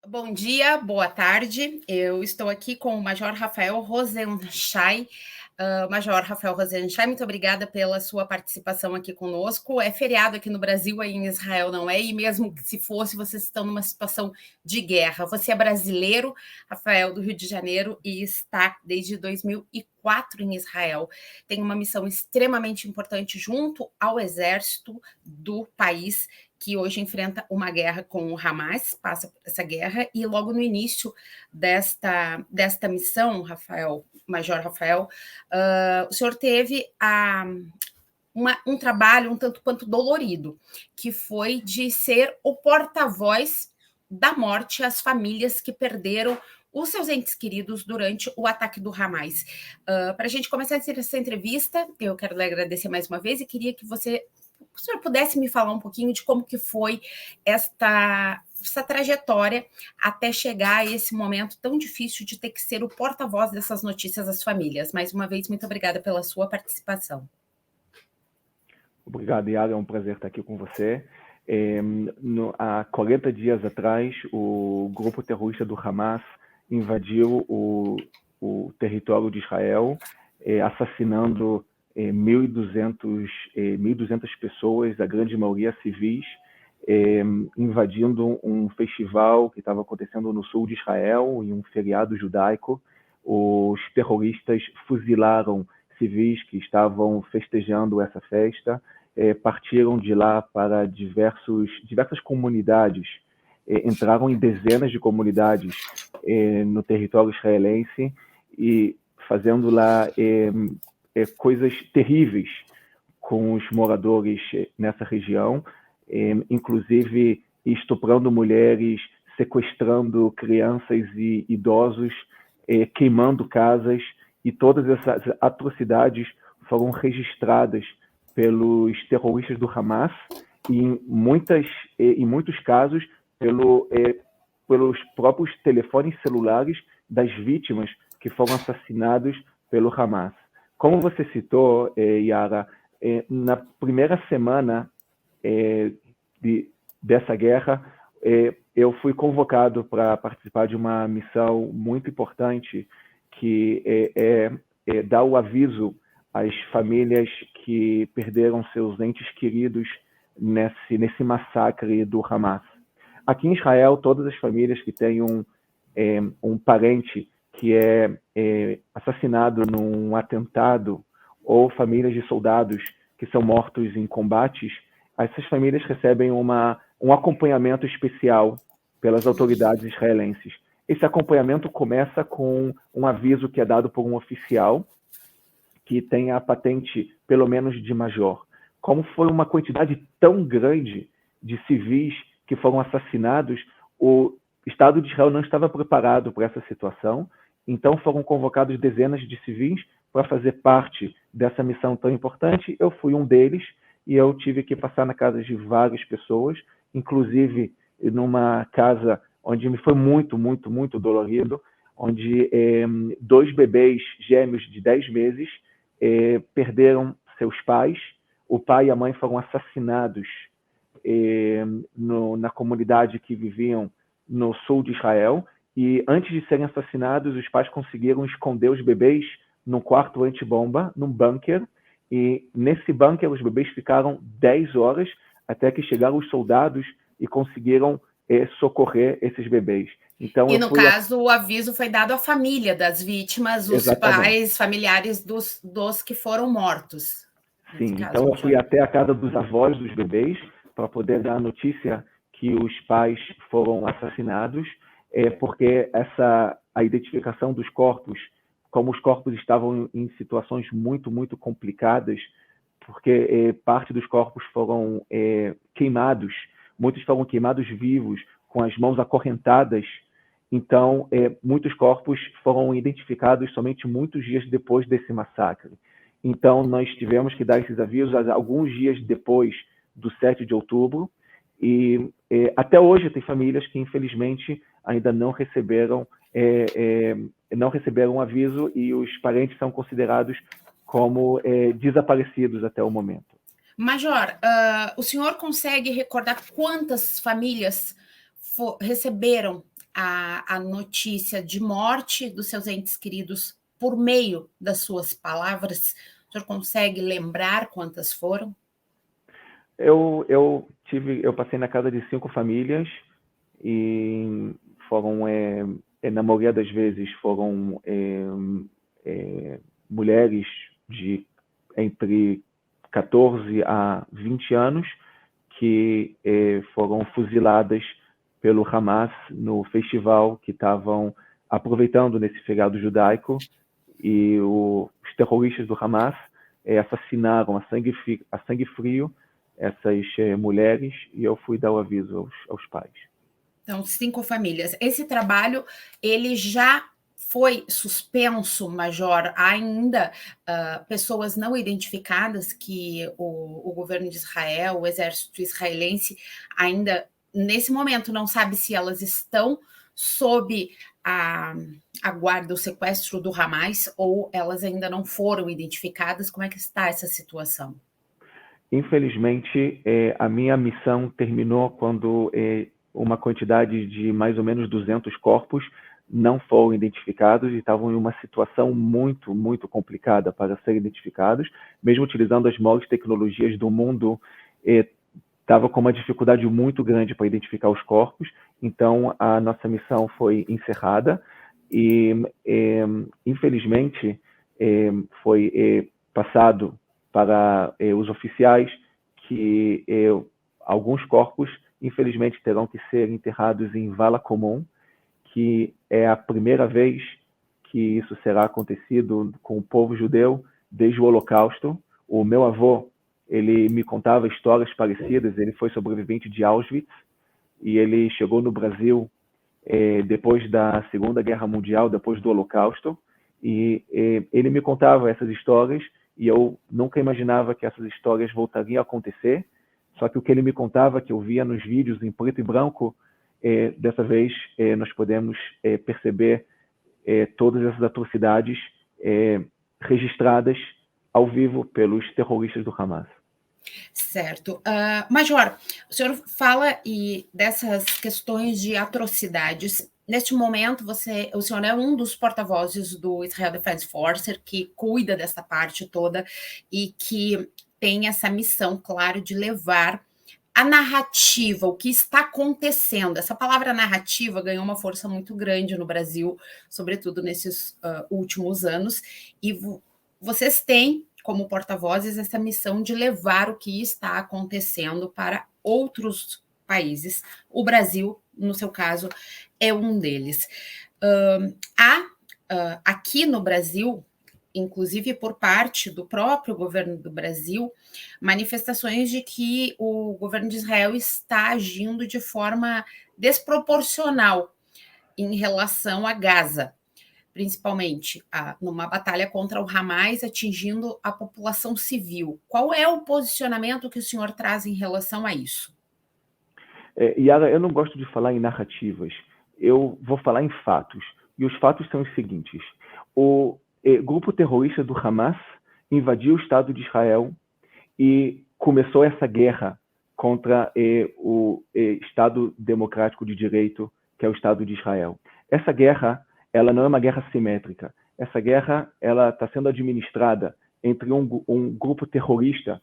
Bom dia, boa tarde. Eu estou aqui com o Major Rafael Rosenstein. Major Rafael Rosenstein, muito obrigada pela sua participação aqui conosco. É feriado aqui no Brasil, aí em Israel não é, e mesmo que se fosse, vocês estão numa situação de guerra. Você é brasileiro, Rafael, do Rio de Janeiro, e está desde 2004 em Israel. Tem uma missão extremamente importante junto ao exército do país, que hoje enfrenta uma guerra com o Hamas, passa por essa guerra, e logo no início desta missão, Major Rafael, o senhor teve um trabalho um tanto quanto dolorido, que foi de ser o porta-voz da morte às famílias que perderam os seus entes queridos durante o ataque do Hamas. Para a gente começar essa entrevista, eu quero lhe agradecer mais uma vez e queria que o senhor pudesse me falar um pouquinho de como que foi essa trajetória até chegar a esse momento tão difícil de ter que ser o porta-voz dessas notícias às famílias. Mais uma vez, muito obrigada pela sua participação. Obrigado, Yara. É um prazer estar aqui com você. Há 40 dias atrás, o grupo terrorista do Hamas invadiu o território de Israel, assassinando 1.200 pessoas, a grande maioria civis, invadindo um festival que estava acontecendo no sul de Israel, em um feriado judaico. Os terroristas fuzilaram civis que estavam festejando essa festa, partiram de lá para diversas comunidades, entraram em dezenas de comunidades no território israelense e fazendo lá coisas terríveis com os moradores nessa região, inclusive estuprando mulheres, sequestrando crianças e idosos, queimando casas, e todas essas atrocidades foram registradas pelos terroristas do Hamas e em muitos casos pelos próprios telefones celulares das vítimas que foram assassinados pelo Hamas. Como você citou, Yara, na primeira semana dessa guerra, eu fui convocado para participar de uma missão muito importante que dar o aviso às famílias que perderam seus entes queridos nesse massacre do Hamas. Aqui em Israel, todas as famílias que têm um parente que é assassinado num atentado, ou famílias de soldados que são mortos em combates, essas famílias recebem um acompanhamento especial pelas autoridades israelenses. Esse acompanhamento começa com um aviso que é dado por um oficial que tem a patente, pelo menos, de major. Como foi uma quantidade tão grande de civis que foram assassinados, o Estado de Israel não estava preparado para essa situação, então foram convocados dezenas de civis para fazer parte dessa missão tão importante. Eu fui um deles e eu tive que passar na casa de várias pessoas, inclusive numa casa onde me foi muito, muito, muito dolorido, onde 2 bebês gêmeos de 10 meses perderam seus pais. O pai e a mãe foram assassinados na comunidade que viviam no sul de Israel, e antes de serem assassinados, os pais conseguiram esconder os bebês num quarto antibomba, num bunker, e nesse bunker os bebês ficaram 10 horas até que chegaram os soldados e conseguiram socorrer esses bebês. Então, e no caso, o aviso foi dado à família das vítimas, os pais, familiares dos que foram mortos. Sim, então eu fui até a casa dos avós dos bebês para poder dar a notícia que os pais foram assassinados, porque a identificação dos corpos, como os corpos estavam em situações muito, muito complicadas, porque parte dos corpos foram queimados, muitos foram queimados vivos, com as mãos acorrentadas. Então, muitos corpos foram identificados somente muitos dias depois desse massacre. Então, nós tivemos que dar esses avisos alguns dias depois do 7 de outubro, e até hoje tem famílias que, infelizmente, ainda não receberam um aviso, e os parentes são considerados como desaparecidos até o momento. Major, o senhor consegue recordar quantas famílias receberam a notícia de morte dos seus entes queridos por meio das suas palavras? O senhor consegue lembrar quantas foram? Eu passei na casa de 5 famílias e foram, na maioria das vezes, foram mulheres de entre 14 a 20 anos que foram fuziladas pelo Hamas no festival que estavam aproveitando nesse feriado judaico, e os terroristas do Hamas assassinaram a sangue frio essas mulheres, e eu fui dar o aviso aos pais. Então, 5 famílias. Esse trabalho, ele já foi suspenso, Major? Há ainda pessoas não identificadas que o governo de Israel, o exército israelense, ainda, nesse momento, não sabe se elas estão sob a guarda, o sequestro do Hamas, ou elas ainda não foram identificadas. Como é que está essa situação? Infelizmente, a minha missão terminou quando uma quantidade de mais ou menos 200 corpos não foram identificados e estavam em uma situação muito, muito complicada para serem identificados, mesmo utilizando as maiores tecnologias do mundo, estava com uma dificuldade muito grande para identificar os corpos. Então, a nossa missão foi encerrada e, infelizmente, foi passado para os oficiais que alguns corpos, infelizmente, terão que ser enterrados em vala comum, que é a primeira vez que isso será acontecido com o povo judeu desde o Holocausto. O meu avô, ele me contava histórias parecidas. Ele foi sobrevivente de Auschwitz e ele chegou no Brasil depois da Segunda Guerra Mundial, depois do Holocausto, e ele me contava essas histórias, e eu nunca imaginava que essas histórias voltariam a acontecer. Só que o que ele me contava, que eu via nos vídeos em preto e branco, dessa vez nós podemos perceber todas essas atrocidades registradas ao vivo pelos terroristas do Hamas. Certo. Major, o senhor fala dessas questões de atrocidades. Neste momento, o senhor é um dos porta-vozes do Israel Defense Force, que cuida dessa parte toda e que tem essa missão, claro, de levar a narrativa, o que está acontecendo. Essa palavra narrativa ganhou uma força muito grande no Brasil, sobretudo nesses últimos anos, e vocês têm, como porta-vozes, essa missão de levar o que está acontecendo para outros países. O Brasil, no seu caso, é um deles. Aqui no Brasil, inclusive por parte do próprio governo do Brasil, manifestações de que o governo de Israel está agindo de forma desproporcional em relação a Gaza, principalmente numa batalha contra o Hamas, atingindo a população civil. Qual é o posicionamento que o senhor traz em relação a isso? Yara, eu não gosto de falar em narrativas. Eu vou falar em fatos. E os fatos são os seguintes. O grupo terrorista do Hamas invadiu o Estado de Israel e começou essa guerra contra o Estado Democrático de Direito, que é o Estado de Israel. Essa guerra, ela não é uma guerra simétrica. Essa guerra, ela está sendo administrada entre um grupo terrorista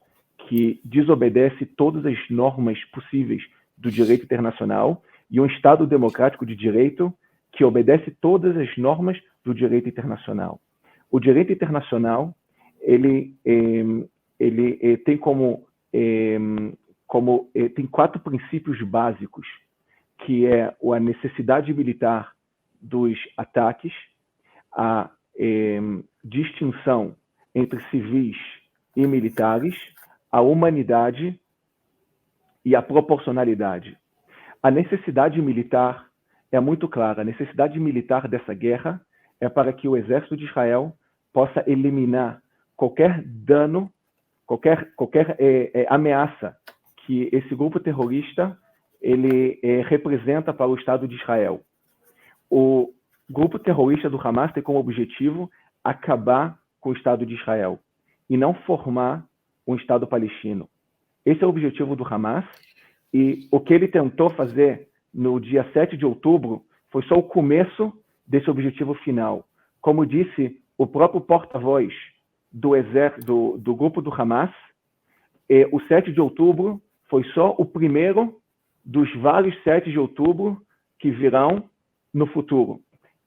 que desobedece todas as normas possíveis do direito internacional e um Estado Democrático de Direito que obedece todas as normas do direito internacional. O direito internacional, ele tem tem 4 princípios básicos, que é a necessidade militar dos ataques, a distinção entre civis e militares, a humanidade e a proporcionalidade. A necessidade militar é muito clara. A necessidade militar dessa guerra é para que o exército de Israel possa eliminar qualquer dano, qualquer ameaça que esse grupo terrorista ele representa para o Estado de Israel. O grupo terrorista do Hamas tem como objetivo acabar com o Estado de Israel e não formar um Estado palestino. Esse é o objetivo do Hamas, e o que ele tentou fazer no dia 7 de outubro foi só o começo desse objetivo final. Como disse o próprio porta-voz do exército, do grupo do Hamas, o 7 de outubro foi só o primeiro dos vários 7 de outubro que virão no futuro.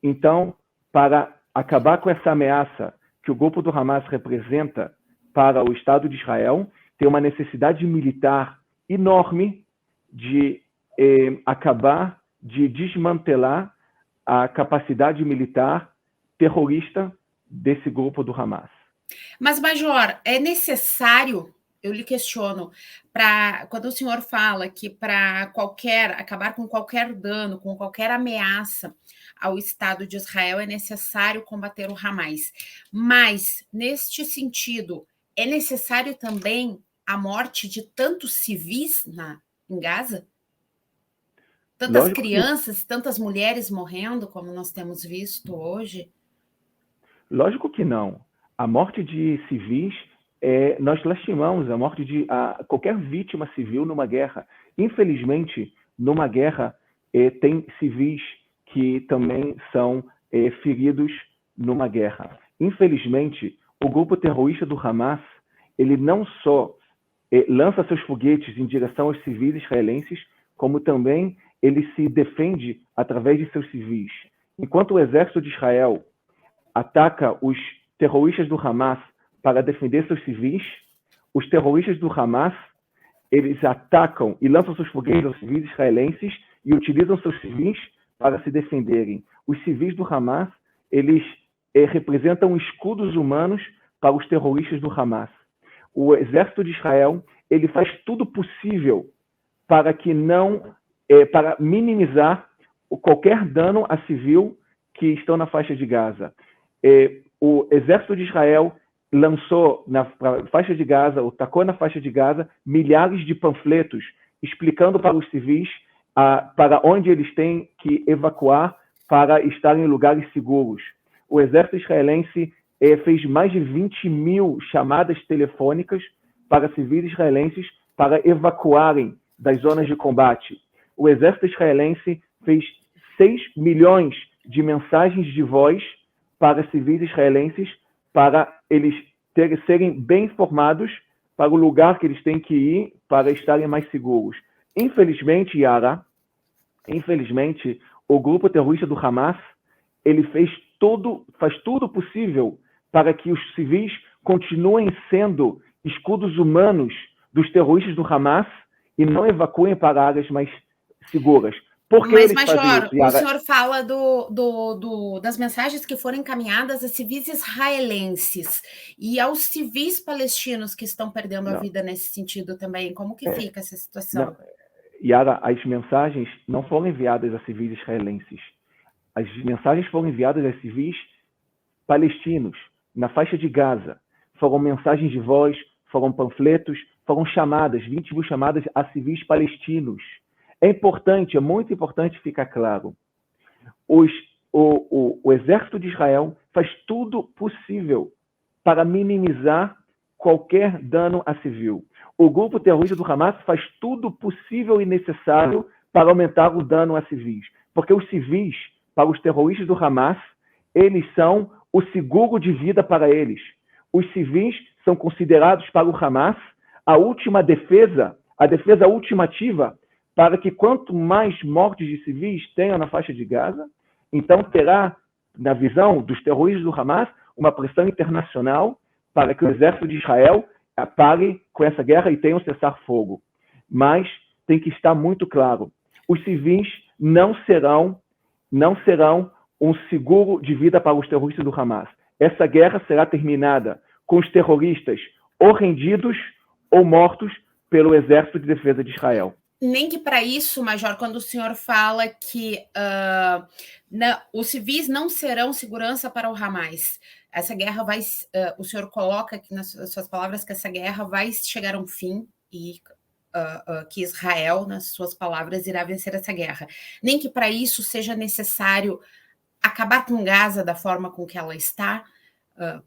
Então, para acabar com essa ameaça que o grupo do Hamas representa para o Estado de Israel, tem uma necessidade militar enorme de acabar, de desmantelar a capacidade militar terrorista desse grupo do Hamas. Mas, Major, é necessário, eu lhe questiono, quando o senhor fala que para acabar com qualquer dano, com qualquer ameaça ao Estado de Israel, é necessário combater o Hamas. Mas, neste sentido, é necessário também a morte de tantos civis em Gaza? Tantas Lógico crianças, tantas mulheres morrendo, como nós temos visto hoje? Lógico que não. A morte de civis, nós lastimamos a morte de qualquer vítima civil numa guerra. Infelizmente, numa guerra, tem civis que também são feridos numa guerra. Infelizmente, o grupo terrorista do Hamas, ele não só lança seus foguetes em direção aos civis israelenses, como também ele se defende através de seus civis. Enquanto o exército de Israel ataca os terroristas do Hamas para defender seus civis, os terroristas do Hamas, eles atacam e lançam seus foguetes aos civis israelenses e utilizam seus civis para se defenderem. Os civis do Hamas, eles representam escudos humanos para os terroristas do Hamas. O exército de Israel, ele faz tudo possível para que para minimizar qualquer dano a civil que estão na faixa de Gaza. O exército de Israel lançou na faixa de Gaza, ou tacou na faixa de Gaza, milhares de panfletos explicando para os civis para onde eles têm que evacuar para estar em lugares seguros. O exército israelense fez mais de 20 mil chamadas telefônicas para civis israelenses para evacuarem das zonas de combate. O exército israelense fez 6 milhões de mensagens de voz para civis israelenses, para eles serem bem informados para o lugar que eles têm que ir para estarem mais seguros. Infelizmente, Yara, o grupo terrorista do Hamas, ele faz tudo possível para que os civis continuem sendo escudos humanos dos terroristas do Hamas e não evacuem para áreas mais seguras. Mas, Major, o senhor fala das mensagens que foram encaminhadas a civis israelenses e aos civis palestinos que estão perdendo a vida nesse sentido também. Como que fica essa situação? Não. Yara, as mensagens não foram enviadas a civis israelenses. As mensagens foram enviadas a civis palestinos, na faixa de Gaza. Foram mensagens de voz, foram panfletos, foram chamadas, 20 mil chamadas a civis palestinos. É muito importante ficar claro. O exército de Israel faz tudo possível para minimizar qualquer dano a civil. O grupo terrorista do Hamas faz tudo possível e necessário para aumentar o dano a civis. Porque os civis, para os terroristas do Hamas, eles são o seguro de vida para eles. Os civis são considerados para o Hamas a última defesa, a defesa ultimativa, para que quanto mais mortes de civis tenham na faixa de Gaza, então terá, na visão dos terroristas do Hamas, uma pressão internacional para que o exército de Israel pare com essa guerra e tenha um cessar-fogo. Mas tem que estar muito claro, os civis não serão um seguro de vida para os terroristas do Hamas. Essa guerra será terminada com os terroristas ou rendidos ou mortos pelo Exército de Defesa de Israel. Nem que para isso, Major, quando o senhor fala que os civis não serão segurança para o Hamas, essa guerra vai, o senhor coloca aqui nas suas palavras que essa guerra vai chegar a um fim e que Israel, nas suas palavras, irá vencer essa guerra. Nem que para isso seja necessário acabar com Gaza da forma com que ela está,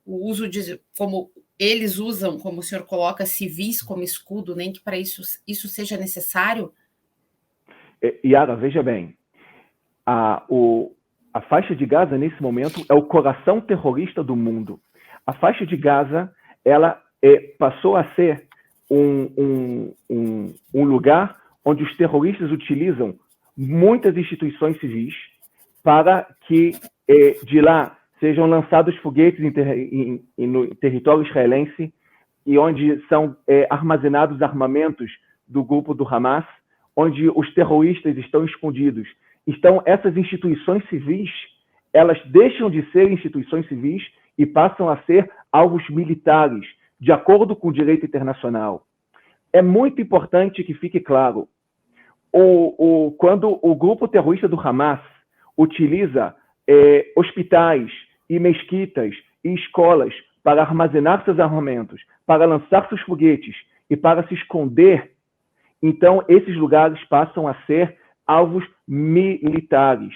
o uso de, como eles usam, como o senhor coloca, civis como escudo, nem que para isso seja necessário? Yara, veja bem, A faixa de Gaza, nesse momento, é o coração terrorista do mundo. A faixa de Gaza, ela passou a ser um lugar onde os terroristas utilizam muitas instituições civis para que de lá sejam lançados foguetes no território israelense e onde são armazenados armamentos do grupo do Hamas, onde os terroristas estão escondidos. Então, essas instituições civis, elas deixam de ser instituições civis e passam a ser alvos militares, de acordo com o direito internacional. É muito importante que fique claro, quando o grupo terrorista do Hamas utiliza hospitais e mesquitas e escolas para armazenar seus armamentos, para lançar seus foguetes e para se esconder, então esses lugares passam a ser alvos militares.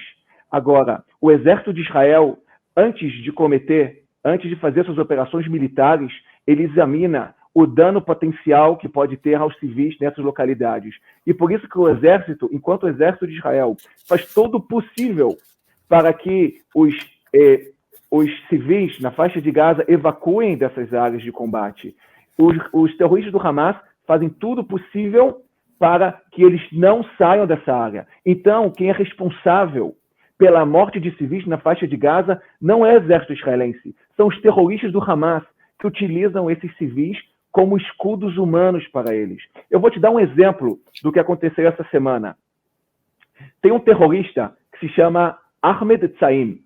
Agora, o exército de Israel, antes de fazer suas operações militares, ele examina o dano potencial que pode ter aos civis nessas localidades. E por isso que o exército, enquanto o exército de Israel, faz todo o possível para que os civis na faixa de Gaza evacuem dessas áreas de combate. Os terroristas do Hamas fazem tudo possível para que eles não saiam dessa área. Então, quem é responsável pela morte de civis na faixa de Gaza não é o exército israelense, são os terroristas do Hamas que utilizam esses civis como escudos humanos para eles. Eu vou te dar um exemplo do que aconteceu essa semana. Tem um terrorista que se chama Ahmed Tsaim.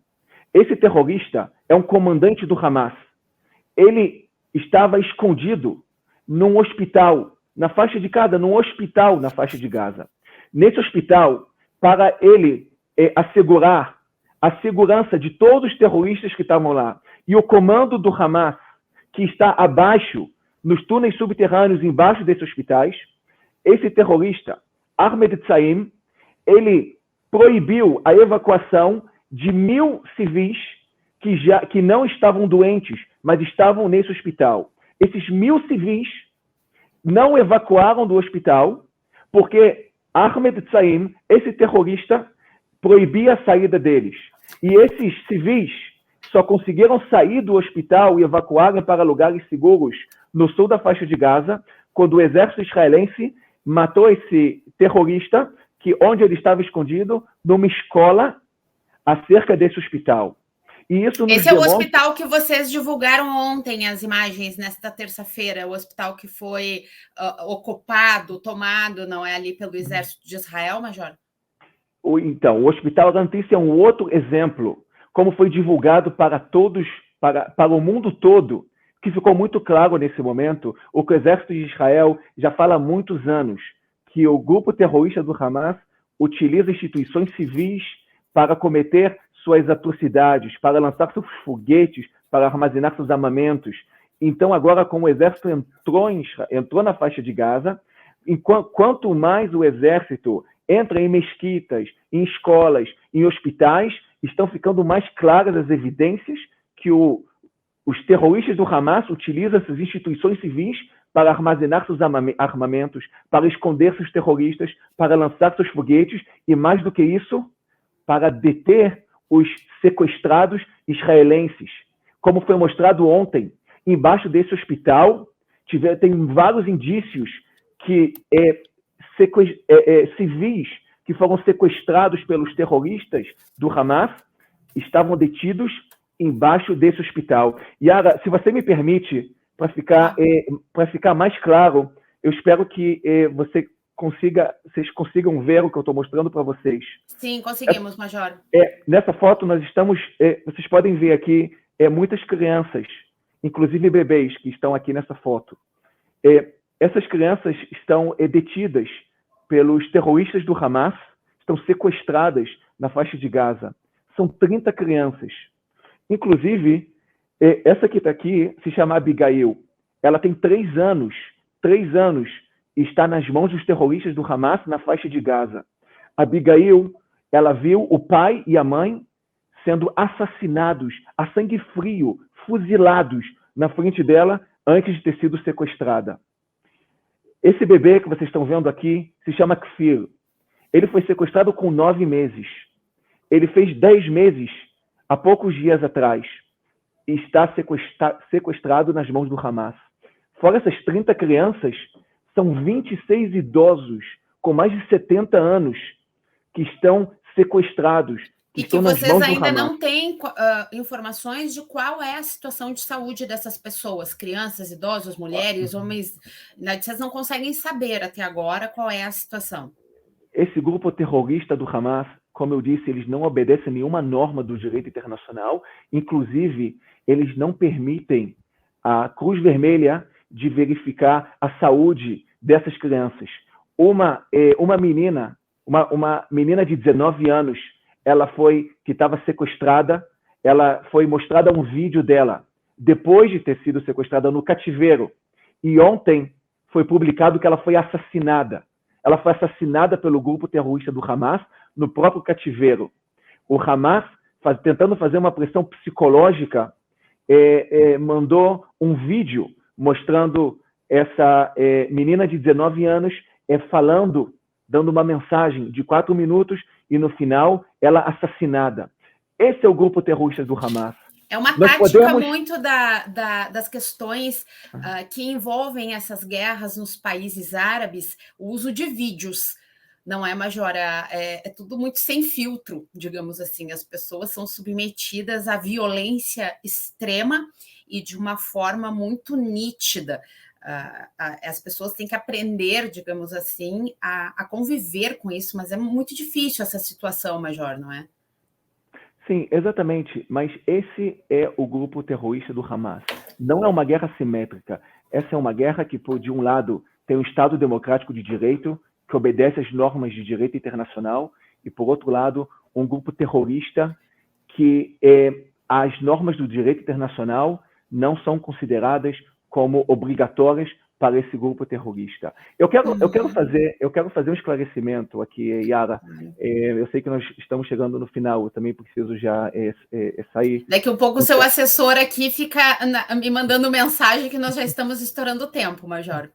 Esse terrorista é um comandante do Hamas. Ele estava escondido num hospital, na faixa de Gaza, num hospital na faixa de Gaza. Nesse hospital, para ele assegurar a segurança de todos os terroristas que estavam lá e o comando do Hamas, que está abaixo, nos túneis subterrâneos embaixo desses hospitais, esse terrorista, Ahmed Tsaim, ele proibiu a evacuação de 1.000 civis que não estavam doentes, mas estavam nesse hospital. Esses 1.000 civis não evacuaram do hospital porque Ahmed Tsaim, esse terrorista, proibia a saída deles. E esses civis só conseguiram sair do hospital e evacuarem para lugares seguros no sul da faixa de Gaza, quando o exército israelense matou esse terrorista, onde ele estava escondido, numa escola acerca desse hospital. E isso Esse é o hospital que vocês divulgaram ontem, as imagens, nesta terça-feira, o hospital que foi ocupado, tomado, não é, ali pelo exército de Israel, Major? Então, o Hospital Atlantis é um outro exemplo, como foi divulgado para todos, para o mundo todo, que ficou muito claro nesse momento, o que o exército de Israel já fala há muitos anos, que o grupo terrorista do Hamas utiliza instituições civis para cometer suas atrocidades, para lançar seus foguetes, para armazenar seus armamentos. Então, agora, como o exército entrou na faixa de Gaza, quanto mais o exército entra em mesquitas, em escolas, em hospitais, estão ficando mais claras as evidências que os terroristas do Hamas utilizam essas instituições civis para armazenar seus armamentos, para esconder seus terroristas, para lançar seus foguetes e, mais do que isso, para deter os sequestrados israelenses. Como foi mostrado ontem, embaixo desse hospital, tem vários indícios que civis que foram sequestrados pelos terroristas do Hamas estavam detidos embaixo desse hospital. Yara, se você me permite, para ficar mais claro, eu espero que vocês consigam ver o que eu estou mostrando para vocês. Sim, conseguimos, Major. Nessa foto, nós estamos... vocês podem ver aqui muitas crianças, inclusive bebês, que estão aqui nessa foto. Essas crianças estão detidas pelos terroristas do Hamas, estão sequestradas na faixa de Gaza. São 30 crianças. Inclusive, essa que está aqui se chama Abigail. Ela tem 3 anos. 3 anos e está nas mãos dos terroristas do Hamas na faixa de Gaza. Abigail, ela viu o pai e a mãe sendo assassinados a sangue frio, fuzilados na frente dela antes de ter sido sequestrada. Esse bebê que vocês estão vendo aqui se chama Kfir. Ele foi sequestrado com 9 meses. Ele fez 10 meses, há poucos dias atrás, e está sequestrado nas mãos do Hamas. Fora essas 30 crianças, são 26 idosos com mais de 70 anos que estão sequestrados, que E que estão nas vocês mãos do ainda Hamas. não têm informações de qual é a situação de saúde dessas pessoas, crianças, idosos, mulheres, homens. Vocês não conseguem saber até agora qual é a situação. Esse grupo terrorista do Hamas, como eu disse, eles não obedecem nenhuma norma do direito internacional, inclusive eles não permitem a Cruz Vermelha de verificar a saúde dessas crianças. Uma menina de 19 anos, que estava sequestrada, ela foi mostrada um vídeo dela depois de ter sido sequestrada no cativeiro. E ontem foi publicado que ela foi assassinada. Ela foi assassinada pelo grupo terrorista do Hamas no próprio cativeiro. O Hamas, tentando fazer uma pressão psicológica, mandou um vídeo mostrando essa menina de 19 anos falando, dando uma mensagem de 4 minutos e no final ela assassinada. Esse é o grupo terrorista do Hamas. É uma tática muito das questões que envolvem essas guerras nos países árabes, o uso de vídeos. Não é, Major? É tudo muito sem filtro, digamos assim. As pessoas são submetidas à violência extrema e de uma forma muito nítida. As pessoas têm que aprender, digamos assim, a conviver com isso, mas é muito difícil essa situação, Major, não é? Sim, exatamente. Mas esse é o grupo terrorista do Hamas. Não é uma guerra simétrica. Essa é uma guerra que, de um lado, tem um Estado democrático de direito, que obedece às normas de direito internacional, e, por outro lado, um grupo terrorista que as normas do direito internacional não são consideradas como obrigatórias para esse grupo terrorista. Eu quero fazer um esclarecimento aqui, Yara. Eu sei que nós estamos chegando no final, eu também preciso já sair. Daqui a pouco o seu assessor aqui fica me mandando mensagem que nós já estamos estourando o tempo, Major.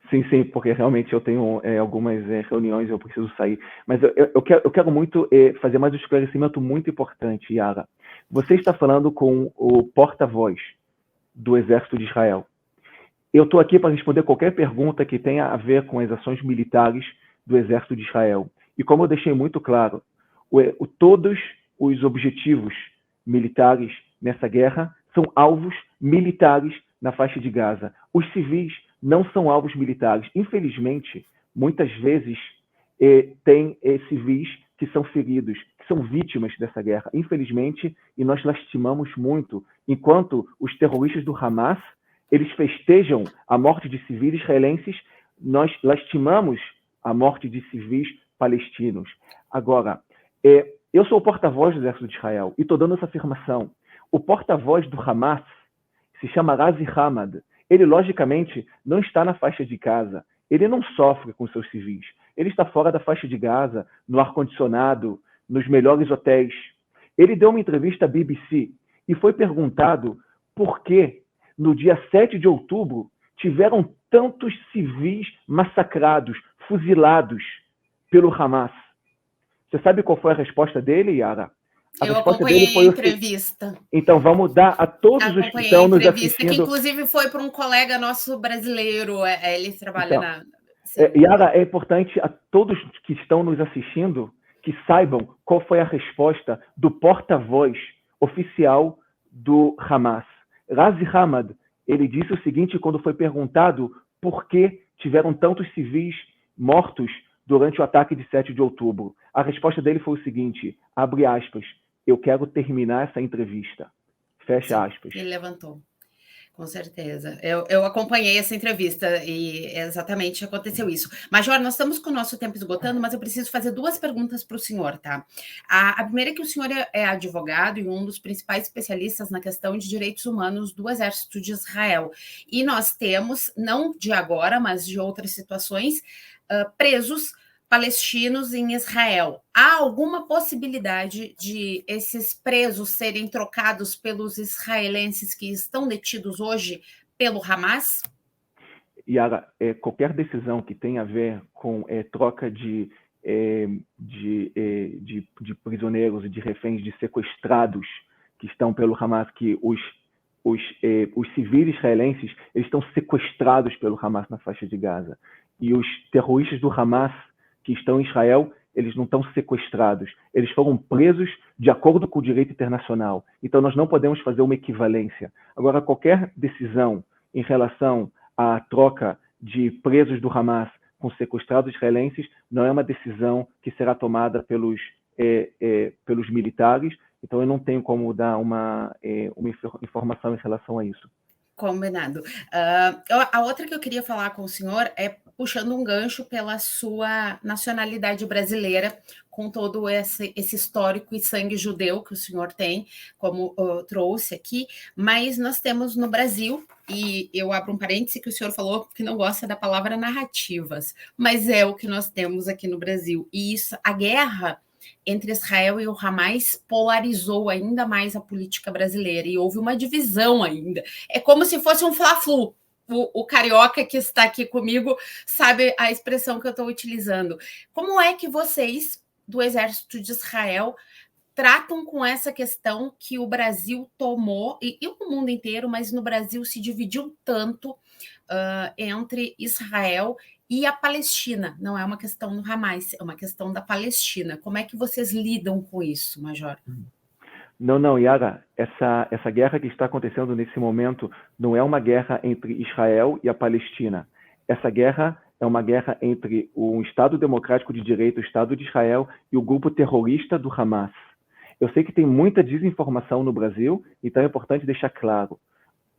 Sim, porque realmente eu tenho algumas reuniões, eu preciso sair. Mas eu quero muito fazer mais um esclarecimento muito importante, Yara. Você está falando com o porta-voz do Exército de Israel. Eu estou aqui para responder qualquer pergunta que tenha a ver com as ações militares do Exército de Israel. E como eu deixei muito claro, todos os objetivos militares nessa guerra são alvos militares na faixa de Gaza. Os civis não são alvos militares. Infelizmente, muitas vezes tem civis que são feridos, que são vítimas dessa guerra. Infelizmente, e nós lastimamos muito, enquanto os terroristas do Hamas eles festejam a morte de civis israelenses, nós lastimamos a morte de civis palestinos. Agora, eu sou o porta-voz do Exército de Israel e estou dando essa afirmação. O porta-voz do Hamas se chama Razi Hamad. Ele, logicamente, não está na faixa de Gaza. Ele não sofre com seus civis. Ele está fora da faixa de Gaza, no ar-condicionado, nos melhores hotéis. Ele deu uma entrevista à BBC e foi perguntado por que no dia 7 de outubro, tiveram tantos civis massacrados, fuzilados pelo Hamas. Você sabe qual foi a resposta dele, Yara? Eu acompanhei a entrevista. Então, vamos dar a todos os que estão nos assistindo... que inclusive foi para um colega nosso brasileiro, ele trabalha na... Yara, é importante a todos que estão nos assistindo que saibam qual foi a resposta do porta-voz oficial do Hamas. Razi Hamad, ele disse o seguinte quando foi perguntado por que tiveram tantos civis mortos durante o ataque de 7 de outubro. A resposta dele foi o seguinte, abre aspas, eu quero terminar essa entrevista. Fecha aspas. Ele levantou. Com certeza. Eu acompanhei essa entrevista e exatamente aconteceu isso. Major, nós estamos com o nosso tempo esgotando, mas eu preciso fazer 2 perguntas para o senhor, tá? A primeira é que o senhor é advogado e um dos principais especialistas na questão de direitos humanos do Exército de Israel. E nós temos, não de agora, mas de outras situações, presos palestinos em Israel. Há alguma possibilidade de esses presos serem trocados pelos israelenses que estão detidos hoje pelo Hamas? Yara, qualquer decisão que tenha a ver com troca de de prisioneiros e de reféns, de sequestrados que estão pelo Hamas, que os civis israelenses eles estão sequestrados pelo Hamas na faixa de Gaza. E os terroristas do Hamas que estão em Israel, eles não estão sequestrados. Eles foram presos de acordo com o direito internacional. Então, nós não podemos fazer uma equivalência. Agora, qualquer decisão em relação à troca de presos do Hamas com sequestrados israelenses não é uma decisão que será tomada pelos militares. Então, eu não tenho como dar uma informação em relação a isso. Combinado. A outra que eu queria falar com o senhor é puxando um gancho pela sua nacionalidade brasileira, com todo esse histórico e sangue judeu que o senhor tem, como trouxe aqui, mas nós temos no Brasil, e eu abro um parêntese que o senhor falou que não gosta da palavra narrativas, mas é o que nós temos aqui no Brasil. E isso, a guerra entre Israel e o Hamas polarizou ainda mais a política brasileira e houve uma divisão ainda. É como se fosse um fla-flu. O carioca que está aqui comigo sabe a expressão que eu estou utilizando. Como é que vocês, do Exército de Israel, tratam com essa questão que o Brasil tomou, e o mundo inteiro, mas no Brasil se dividiu tanto entre Israel e a Palestina? Não é uma questão do Hamas, é uma questão da Palestina. Como é que vocês lidam com isso, Major? Não, Yara, essa guerra que está acontecendo nesse momento não é uma guerra entre Israel e a Palestina. Essa guerra é uma guerra entre o Estado Democrático de Direito, o Estado de Israel, e o grupo terrorista do Hamas. Eu sei que tem muita desinformação no Brasil, então é importante deixar claro.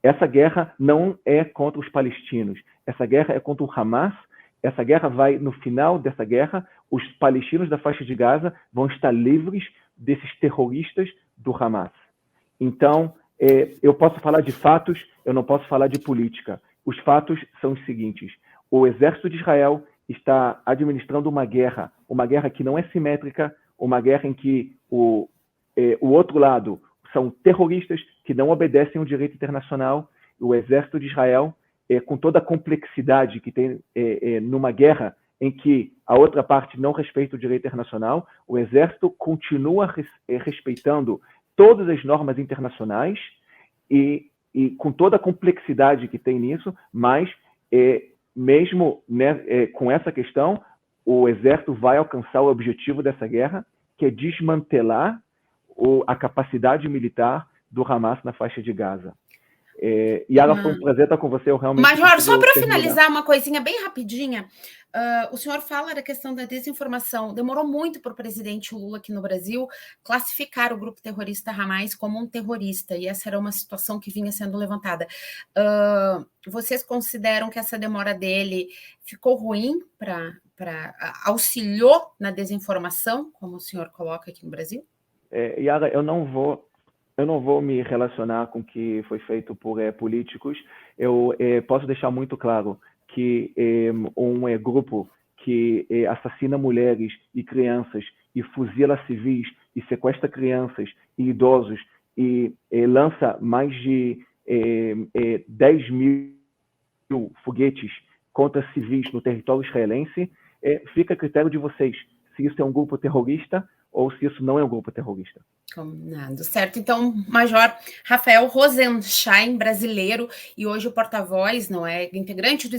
Essa guerra não é contra os palestinos. Essa guerra é contra o Hamas. Essa guerra no final dessa guerra, os palestinos da faixa de Gaza vão estar livres desses terroristas do Hamas. Então, eu posso falar de fatos, eu não posso falar de política. Os fatos são os seguintes. O exército de Israel está administrando uma guerra que não é simétrica, uma guerra em que o outro lado são terroristas que não obedecem ao direito internacional. O exército de Israel, com toda a complexidade que tem numa guerra em que a outra parte não respeita o direito internacional, o exército continua respeitando todas as normas internacionais e com toda a complexidade que tem nisso, mas mesmo com essa questão, o exército vai alcançar o objetivo dessa guerra, que é desmantelar a capacidade militar do Hamas na faixa de Gaza. Yara, foi um prazer estar com você. Eu realmente Major, só para finalizar uma coisinha bem rapidinha, o senhor fala da questão da desinformação. Demorou muito para o presidente Lula aqui no Brasil classificar o grupo terrorista Hamas como um terrorista, e essa era uma situação que vinha sendo levantada. Vocês consideram que essa demora dele ficou ruim auxiliou na desinformação, como o senhor coloca aqui no Brasil? Yara, eu não vou me relacionar com o que foi feito por políticos. Eu posso deixar muito claro que um grupo que assassina mulheres e crianças e fuzila civis e sequestra crianças e idosos e lança mais de 10 mil foguetes contra civis no território israelense, fica a critério de vocês se isso é um grupo terrorista ou se isso não é um grupo terrorista. Combinado, certo. Então, Major Rafael Rosenstein, brasileiro, e hoje o porta-voz, não é, integrante do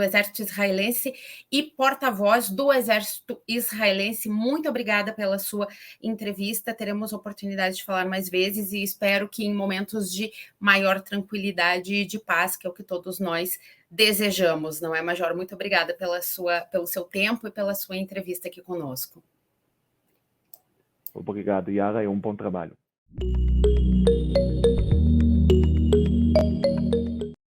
exército israelense e porta-voz do exército israelense. Muito obrigada pela sua entrevista. Teremos oportunidade de falar mais vezes e espero que em momentos de maior tranquilidade e de paz, que é o que todos nós desejamos, não é, Major? Muito obrigada pelo seu tempo e pela sua entrevista aqui conosco. Obrigado, Yara, e um bom trabalho.